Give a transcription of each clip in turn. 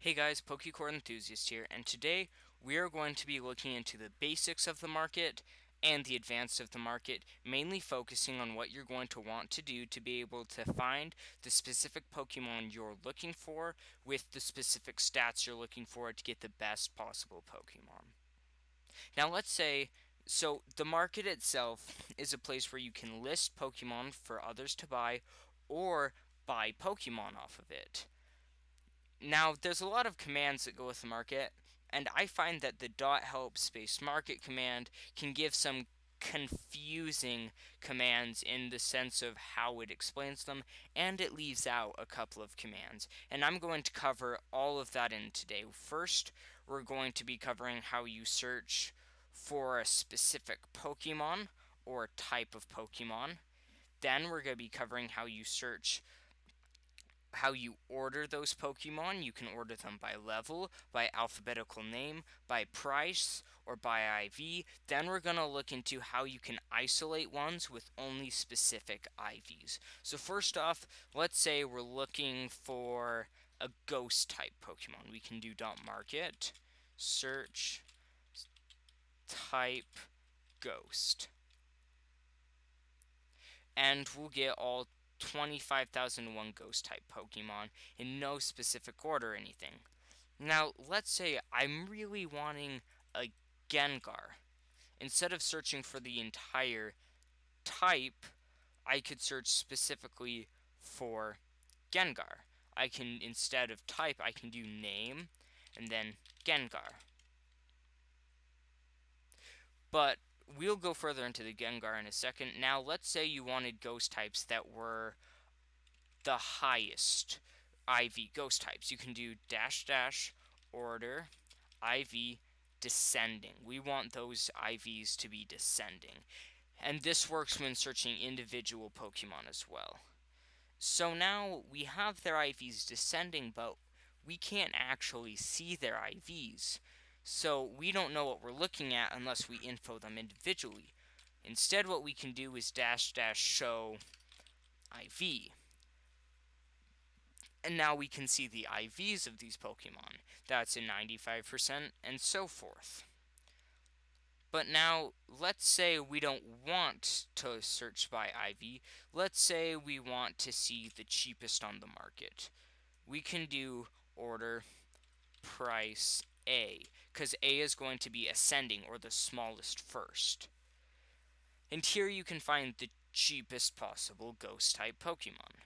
Hey guys, Pokecord Enthusiast here, and today we are going to be looking into the basics of the market and the advanced of the market, mainly focusing on what you're going to want to do to be able to find the specific Pokemon you're looking for with the specific stats you're looking for to get the best possible Pokemon. Now let's say, so the market itself is a place where you can list Pokemon for others to buy or buy Pokemon off of it. Now, there's a lot of commands that go with the market, and I find that the .help space market command can give some confusing commands in the sense of how it explains them, and it leaves out a couple of commands. And I'm going to cover all of that in today. First, we're going to be covering how you search for a specific Pokemon or type of Pokemon. Then we're going to be covering how you order those Pokemon. You can order them by level, by alphabetical name, by price, or by IV. Then we're going to look into how you can isolate ones with only specific IVs. So first off, let's say we're looking for a ghost type Pokemon. We can do .market, search, type, ghost. And we'll get all 25,001 ghost type Pokemon in no specific order or anything. Now, let's say I'm really wanting a Gengar. Instead of searching for the entire type, I could search specifically for Gengar. Instead of type, I can do name and then Gengar. But we'll go further into the Gengar in a second. Now, let's say you wanted ghost types that were the highest IV ghost types. You can do -- order IV descending. We want those IVs to be descending. And this works when searching individual Pokemon as well. So now we have their IVs descending, but we can't actually see their IVs. So we don't know what we're looking at unless we info them individually. Instead, what we can do is -- show IV. And now we can see the IVs of these Pokemon. That's a 95% and so forth. But now, let's say we don't want to search by IV. Let's say we want to see the cheapest on the market. We can do order price A, because A is going to be ascending, or the smallest first. And here you can find the cheapest possible ghost type Pokemon.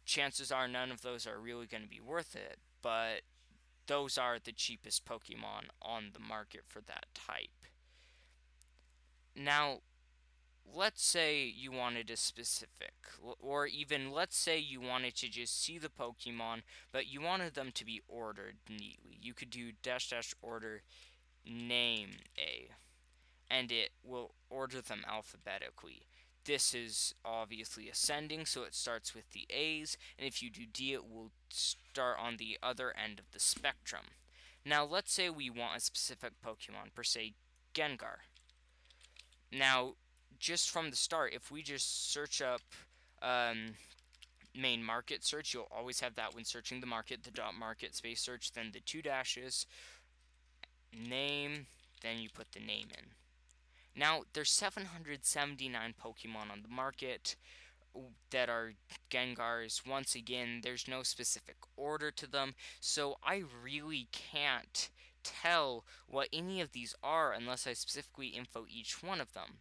Chances are none of those are really going to be worth it, but those are the cheapest Pokemon on the market for that type. Now, let's say you wanted a specific, or even let's say you wanted to just see the Pokemon, but you wanted them to be ordered neatly. You could do -- order name A, and it will order them alphabetically. This is obviously ascending, so it starts with the A's, and if you do D, it will start on the other end of the spectrum. Now, let's say we want a specific Pokemon, per se Gengar. Now, just from the start, if we just search up main market search, you'll always have that when searching the market, the .market space search, then the 2 dashes, name, then you put the name in. Now, there's 779 Pokemon on the market that are Gengars. Once again, there's no specific order to them, so I really can't tell what any of these are unless I specifically info each one of them.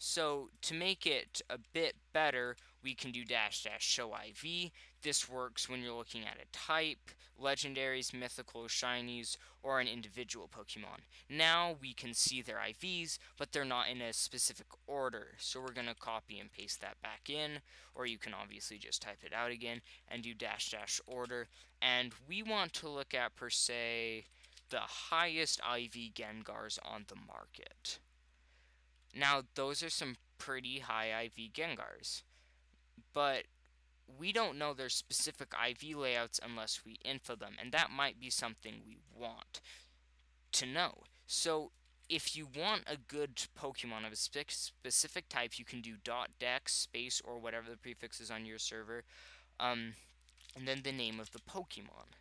So to make it a bit better, we can do -- show IV. This works when you're looking at a type, legendaries, mythical, shinies, or an individual Pokemon. Now we can see their IVs, but they're not in a specific order. So we're going to copy and paste that back in, or you can obviously just type it out again and do -- order. And we want to look at, per se, the highest IV Gengars on the market. Now, those are some pretty high IV Gengars, but we don't know their specific IV layouts unless we info them, and that might be something we want to know. So, if you want a good Pokemon of a specific type, you can do .dex space or whatever the prefix is on your server, and then the name of the Pokemon.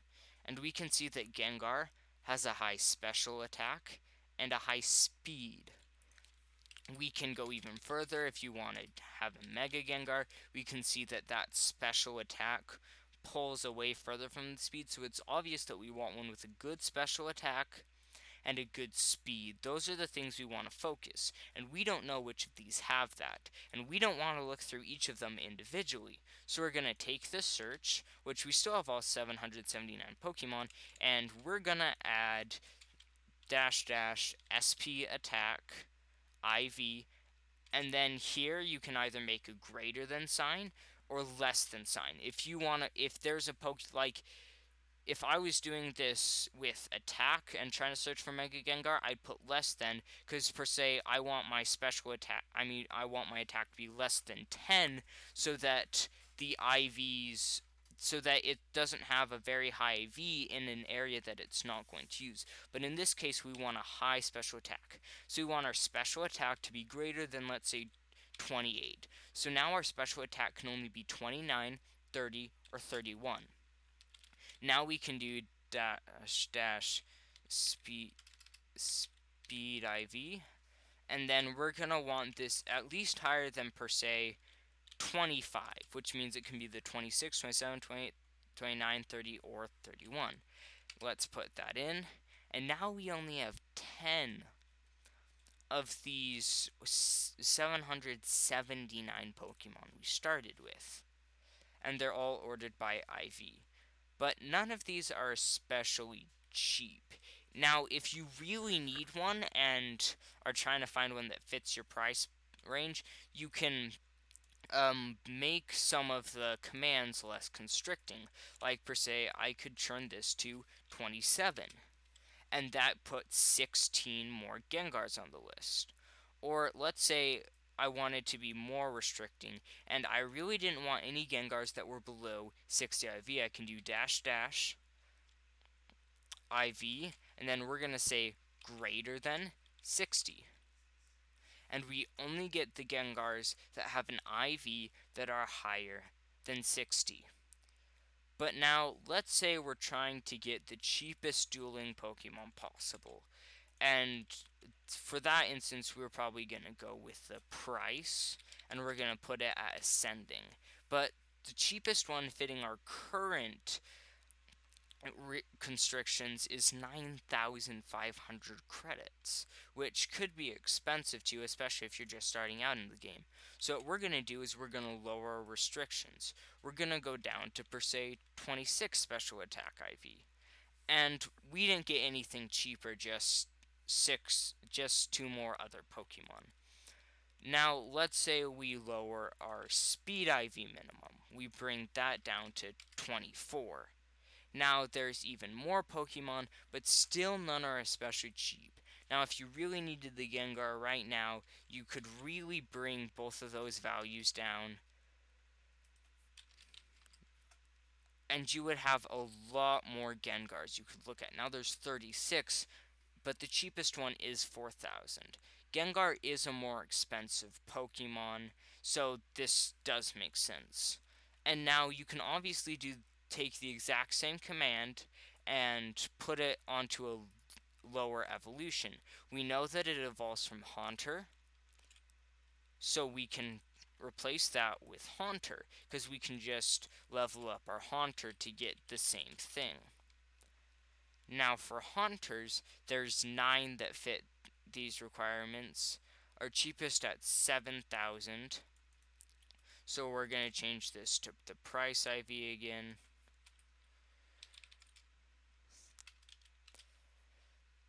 And we can see that Gengar has a high special attack and a high speed. We can go even further if you want to have a Mega Gengar. We can see that that special attack pulls away further from the speed, so it's obvious that we want one with a good special attack and a good speed. Those are the things we want to focus, and we don't know which of these have that, and we don't want to look through each of them individually. So we're going to take the search, which we still have all 779 Pokemon, and we're going to add dash dash SP attack IV, and then here you can either make a greater than sign or less than sign. If there's a like, if I was doing this with attack and trying to search for Mega Gengar, I'd put less than, because per se, I want my special attack, I want my attack to be less than 10, so that the IVs, so that it doesn't have a very high IV in an area that it's not going to use. But in this case, we want a high special attack. So we want our special attack to be greater than, let's say, 28. So now our special attack can only be 29, 30, or 31. Now we can do dash dash speed IV, and then we're gonna want this at least higher than per se 25, which means it can be the 26, 27, 28, 29, 30, or 31. Let's put that in, and now we only have 10 of these 779 Pokemon we started with, and they're all ordered by IV. But none of these are especially cheap. Now, if you really need one and are trying to find one that fits your price range, you can make some of the commands less constricting. Like, per se, I could turn this to 27, and that puts 16 more Gengars on the list. Or let's say I wanted to be more restricting, and I really didn't want any Gengars that were below 60 IV. I can do dash dash IV, and then we're going to say greater than 60. And we only get the Gengars that have an IV that are higher than 60. But now, let's say we're trying to get the cheapest dueling Pokemon possible. And for that instance, we're probably going to go with the price, and we're going to put it at ascending. But the cheapest one fitting our current constrictions is 9,500 credits, which could be expensive to you, especially if you're just starting out in the game. So what we're going to do is we're going to lower our restrictions. We're going to go down to per se 26 special attack IV. And we didn't get anything cheaper, just two more other Pokemon. Now, let's say we lower our speed IV minimum. We bring that down to 24. Now, there's even more Pokemon, but still none are especially cheap. Now, if you really needed the Gengar right now, you could really bring both of those values down, and you would have a lot more Gengars you could look at. Now, there's 36, but the cheapest one is 4,000. Gengar is a more expensive Pokemon, so this does make sense. And now you can obviously take the exact same command and put it onto a lower evolution. We know that it evolves from Haunter, so we can replace that with Haunter, because we can just level up our Haunter to get the same thing. Now for Haunters, there's 9 that fit these requirements. Our cheapest at 7,000. So we're going to change this to the price IV again.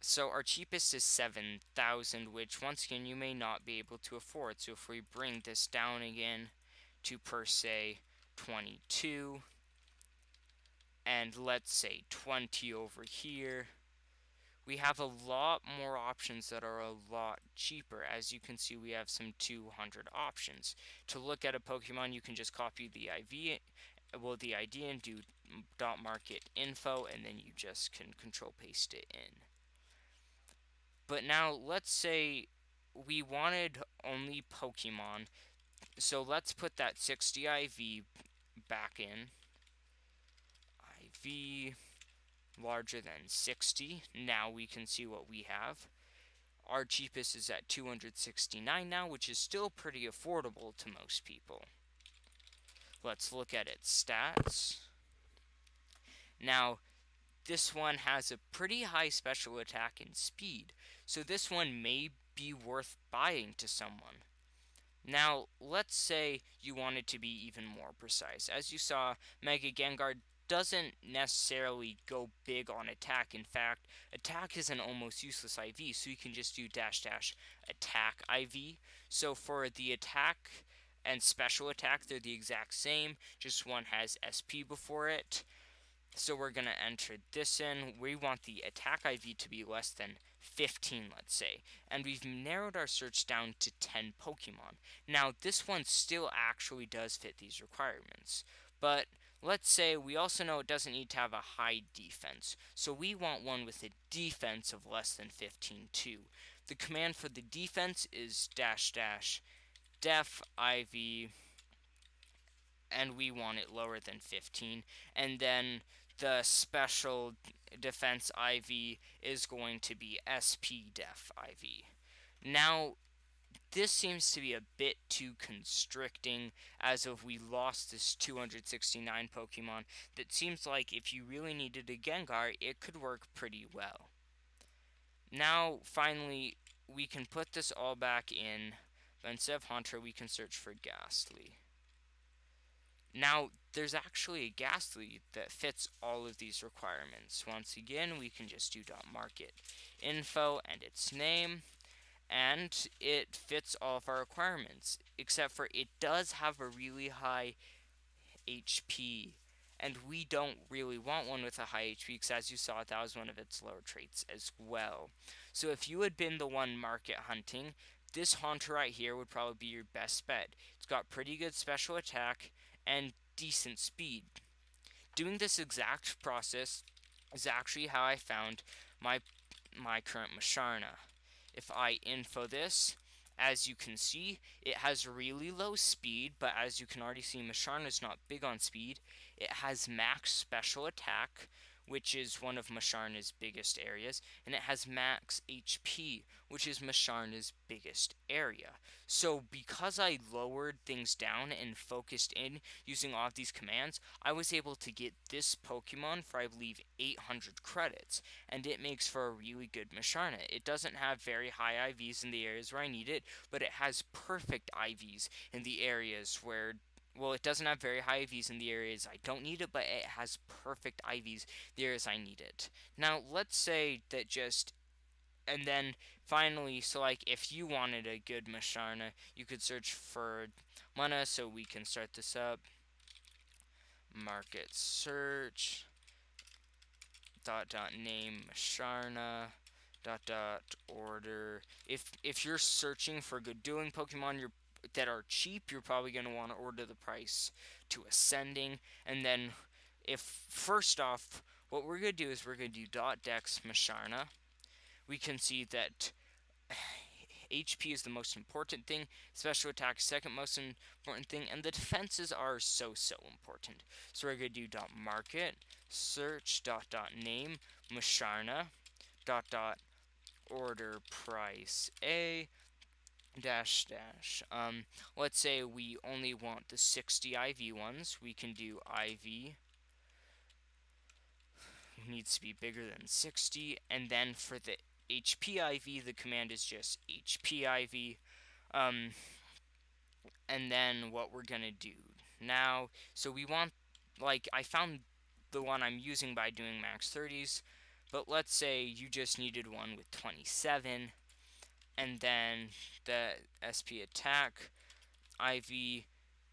So our cheapest is 7,000, which once again you may not be able to afford. So if we bring this down again to per se 22, and let's say 20 over here, we have a lot more options that are a lot cheaper. As you can see, we have some 200 options. To look at a Pokemon, you can just copy the ID and do .market info, and then you just can control paste it in. But now, let's say we wanted only Pokemon, so let's put that 60 IV back in. IV, larger than 60. Now we can see what we have. Our cheapest is at 269 now, which is still pretty affordable to most people. Let's look at its stats. Now, this one has a pretty high special attack and speed, so this one may be worth buying to someone. Now, let's say you wanted to be even more precise. As you saw, Mega Gengar doesn't necessarily go big on attack. In fact, attack is an almost useless IV, so you can just do dash dash attack IV. So for the attack and special attack, they're the exact same, just one has SP before it. So we're going to enter this in. We want the attack IV to be less than 15, let's say. And we've narrowed our search down to 10 Pokemon. Now, this one still actually does fit these requirements. But let's say we also know it doesn't need to have a high defense. So we want one with a defense of less than 15 too. The command for the defense is dash dash def IV, and we want it lower than 15. And then the special defense IV is going to be SP def IV. Now, this seems to be a bit too constricting, as if we lost this 269 Pokemon. That seems like if you really needed a Gengar, it could work pretty well. Now, finally, we can put this all back in, but instead of Haunter, we can search for Ghastly. Now, there's actually a Ghastly that fits all of these requirements. Once again, we can just do .market info and its name, and it fits all of our requirements, except for it does have a really high HP, and we don't really want one with a high HP, because as you saw, that was one of its lower traits as well. So if you had been the one market hunting, this Haunter right here would probably be your best bet. It's got pretty good special attack and decent speed. Doing this exact process is actually how I found my current Musharna. If I info this, as you can see, it has really low speed, but as you can already see, Musharna is not big on speed. It has max special attack, which is one of Musharna's biggest areas, and it has max HP, which is Musharna's biggest area. So because I lowered things down and focused in using all of these commands, I was able to get this Pokemon for, I believe, 800 credits, and it makes for a really good Musharna. It doesn't have very high IVs in the areas where I need it, but it has perfect IVs in the areas where, well, it doesn't have very high IVs in the areas I don't need it, but it has perfect IVs the areas I need it. Now, let's say that just, and then finally, so like if you wanted a good Musharna, you could search for Mana, so we can start this up. Market search, name Musharna, order. If you're searching for good dueling Pokemon that are cheap, you're probably going to want to order the price to ascending. And then if first off, what we're going to do is we're going to do .dex Musharna. We can see that HP is the most important thing, special attack is second most important thing, and the defenses are so important. So we're going to do .market search .name Musharna .order price A dash dash. Let's say we only want the 60 IV ones. We can do IV needs to be bigger than 60, and then for the HP IV, the command is just HP IV. And then what we're gonna do now, so we want, like, I found the one I'm using by doing max 30s, but let's say you just needed one with 27, and then the SP attack IV,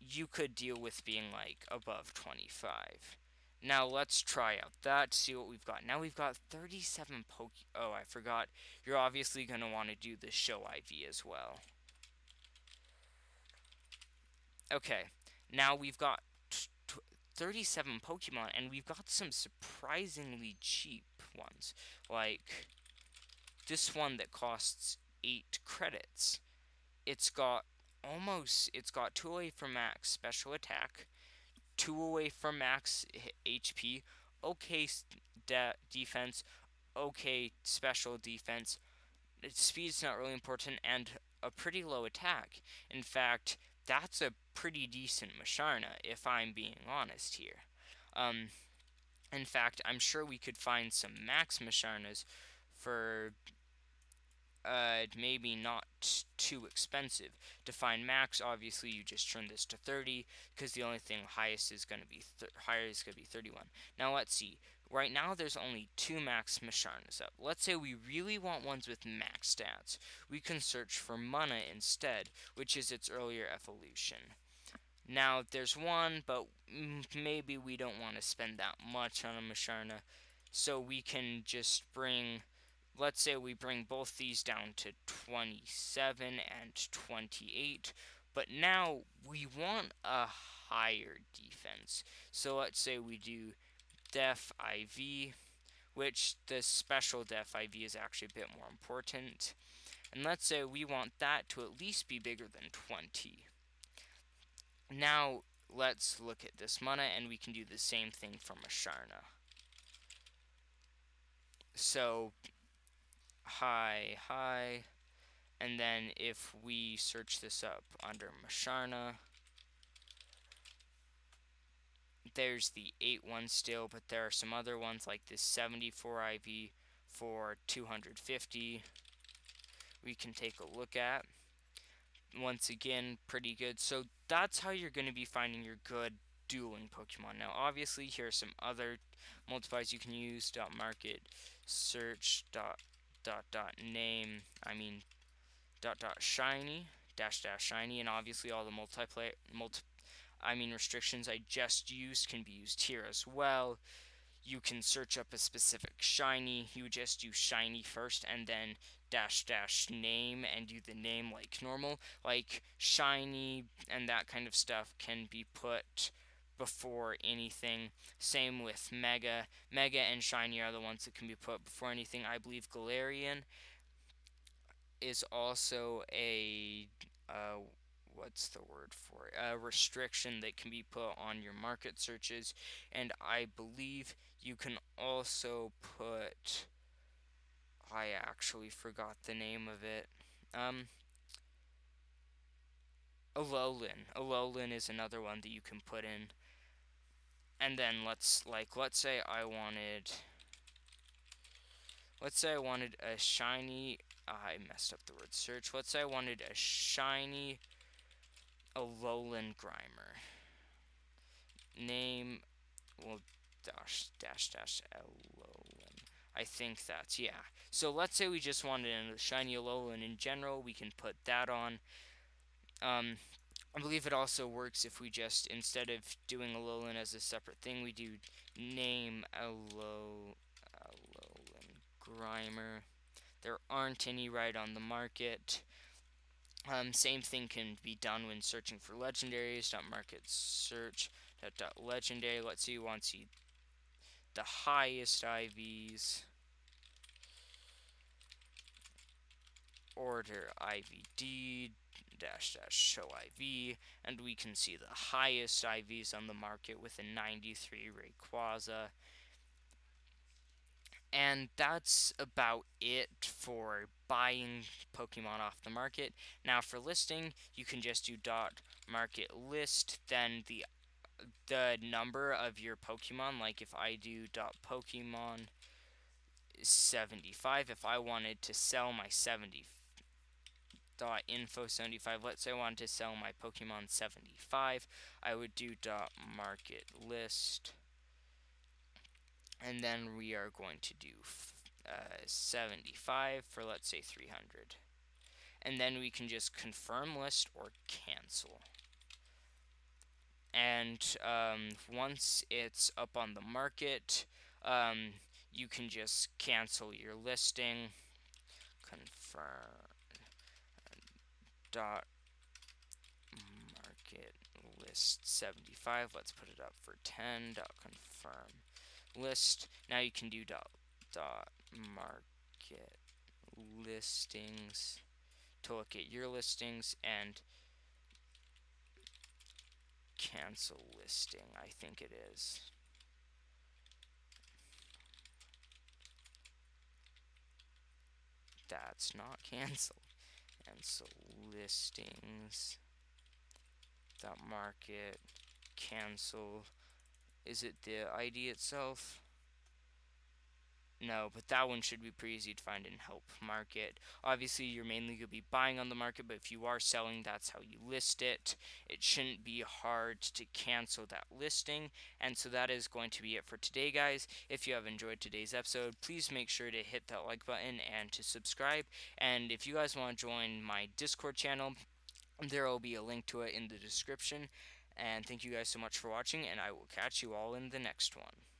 you could deal with being like above 25. Now let's try out that, see what we've got. Now we've got 37 oh, I forgot. You're obviously going to want to do the show IV as well. Okay, now we've got 37 Pokemon, and we've got some surprisingly cheap ones. Like this one that costs 8 credits. It's got 2 away from max special attack, 2 away from max HP, okay defense, okay special defense, speed's not really important, and a pretty low attack. In fact, that's a pretty decent Musharna, if I'm being honest here. Um, in fact, I'm sure we could find some max Musharnas for maybe not too expensive. To find max, obviously you just turn this to 30, because the only thing highest is going to be higher is going to be 31. Now let's see. Right now there's only 2 max Musharnas up. Let's say we really want ones with max stats. We can search for Mana instead, which is its earlier evolution. Now there's one, but maybe we don't want to spend that much on a Musharna, so we can just bring, let's say we bring both these down to 27 and 28, but now we want a higher defense. So let's say we do Def IV, which the special Def IV is actually a bit more important. And let's say we want that to at least be bigger than 20. Now let's look at this mana, and we can do the same thing for Musharna. So high, and then if we search this up under Musharna, there's the 8 one still, but there are some other ones like this 74 IV for 250 we can take a look at. Once again, pretty good. So that's how you're going to be finding your good dueling Pokemon. Now obviously here are some other multipliers you can use. Market search name, shiny dash shiny, and obviously all the restrictions I just used can be used here as well. You can search up a specific shiny. You just do shiny first and then dash name and do the name like normal. Like shiny and that kind of stuff can be put before anything. Same with mega. Mega and shiny are the ones that can be put before anything. I believe Galarian is also a what's the word for it? A restriction that can be put on your market searches, and I believe you can also put, I actually forgot the name of it. Alolan is another one that you can put in. And then let's say I wanted a shiny, I messed up the word search. Let's say I wanted a shiny Alolan Grimer. Name, well, dash Alolan. I think that's, yeah. So let's say we just wanted a shiny Alolan in general. We can put that on. I believe it also works if we just, instead of doing Alolan as a separate thing, we do name Alolan Grimer. There aren't any right on the market. Same thing can be done when searching for legendaries. Market search legendary. Let's see, we want to see the highest IVs. Order IVD dash show IV, and we can see the highest IVs on the market with a 93 Rayquaza. And that's about it for buying Pokemon off the market. Now for listing, you can just do .market list, then the number of your Pokemon. Like if I do .Pokemon 75, if I wanted to sell my .info 75, let's say I wanted to sell my Pokemon 75, I would do .market list, and then we are going to do 75 for, let's say, 300. And then we can just confirm list or cancel. And once it's up on the market, you can just cancel your listing. Confirm market list 75. Let's put it up for 10. Confirm list. Now you can do market listings to look at your listings, and cancel listing, I think it is. that's not cancel. Cancel listings. Dot market. Cancel. Is it the ID itself? No, but that one should be pretty easy to find in Help Market. Obviously, you're mainly going to be buying on the market, but if you are selling, that's how you list it. It shouldn't be hard to cancel that listing. And so that is going to be it for today, guys. If you have enjoyed today's episode, please make sure to hit that like button and to subscribe. And if you guys want to join my Discord channel, there will be a link to it in the description. And thank you guys so much for watching, and I will catch you all in the next one.